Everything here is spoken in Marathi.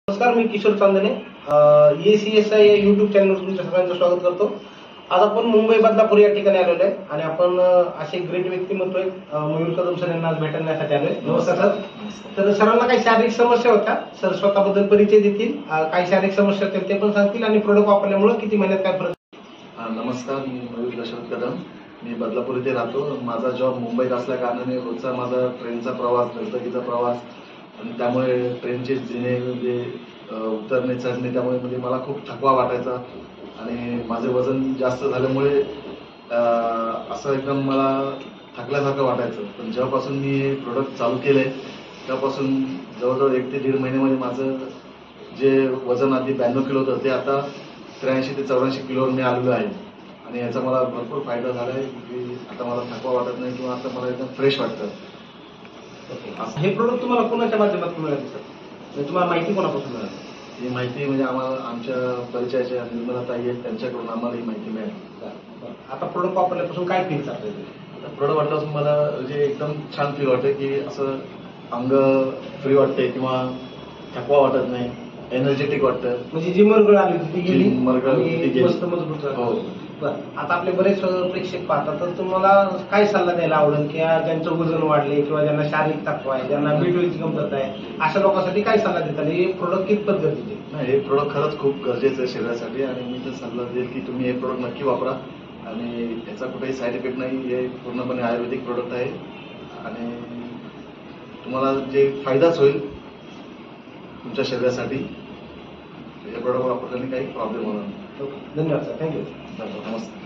नमस्कार, मी किशोर चांदणे ECSI या YouTube चॅनलवर तुमच्या सगळ्यांचं स्वागत करतो। आज आपण मुंबई बदलापूर या ठिकाणी आलेलो आहे आणि आपण असे ग्रेट व्यक्तिमत्व मयूर कदम सर यांना आज भेटण्यासाठी आलोय। नमस्कार सर। तर सरांना काही शारीरिक समस्या होत्या, सर स्वतःबद्दल परिचय देतील, काही शारीरिक समस्या होत्या ते पण सांगतील आणि प्रोडक्ट वापरल्यामुळे किती महिन्यात काय फरक। नमस्कार, मी मयूर दशरथ कदम, मी बदलापूर येथे राहतो। माझा जॉब मुंबईत असल्या कारणाने रोजचा माझा ट्रेनचा प्रवास, दगदगीचा प्रवास आणि त्यामुळे ट्रेनचे जिने म्हणजे उतरणे चढणे त्यामुळे म्हणजे मला खूप थकवा वाटायचा आणि माझे वजन जास्त झाल्यामुळे असं एकदम मला थकल्यासारखं वाटायचं। पण जेव्हापासून मी हे प्रोडक्ट चालू केले तेव्हापासून जवळजवळ 1 ते 1.5 महिन्यामध्ये माझं जे वजन आधी 92 किलो होतं ते आता 83 ते 84 किलोवर मी आलेलो आहे आणि याचा मला भरपूर फायदा झाला आहे की आता मला थकवा वाटत नाही किंवा आता मला एकदम फ्रेश वाटतं। हे प्रोडक्ट तुम्हाला कोणाच्या माध्यमातून मिळाले सर? तुम्हाला माहिती कोणापासून मिळाली? ही माहिती म्हणजे आम्हाला आमच्या परिचयाच्या निर्मला ताई आहेत त्यांच्याकडून आम्हाला ही माहिती मिळाली। आता प्रोडक्ट वापरल्यापासून काय फील चालतंय? आता प्रोडक्ट वाटल्यापासून मला म्हणजे एकदम छान फील वाटतं की असं अंग फ्री वाटतंय किंवा थकवा वाटत नाही, एनर्जेटिक वाटतं। म्हणजे जी मरगळ आली होती ती गेली, गेली, मस्त मजबूत झालं। हो। आता आपले बरेच प्रेक्षक पाहतात, तर तुम्हाला काय सल्ला द्यायला आवडेल की ज्यांचं वजन वाढले किंवा ज्यांना शारीरिक थकवा आहे, ज्यांना B12ची कमतरता आहे, अशा लोकांसाठी काय सल्ला देतात? हे प्रोडक्ट कितपत गरजेचे? नाही, हे प्रोडक्ट खरंच खूप गरजेचं आहे शरीरासाठी आणि मी तर सल्ला देईल की तुम्ही हे प्रोडक्ट नक्की वापरा आणि याचा कुठेही साईड इफेक्ट नाही। हे पूर्णपणे आयुर्वेदिक प्रोडक्ट आहे आणि तुम्हाला जे फायदाच होईल तुमच्या शरीरासाठी। हे प्रोडक्ट वापरल्याने काही प्रॉब्लेम होणार नाही। धन्यवाद सर, थँक्यू। नमस्कार।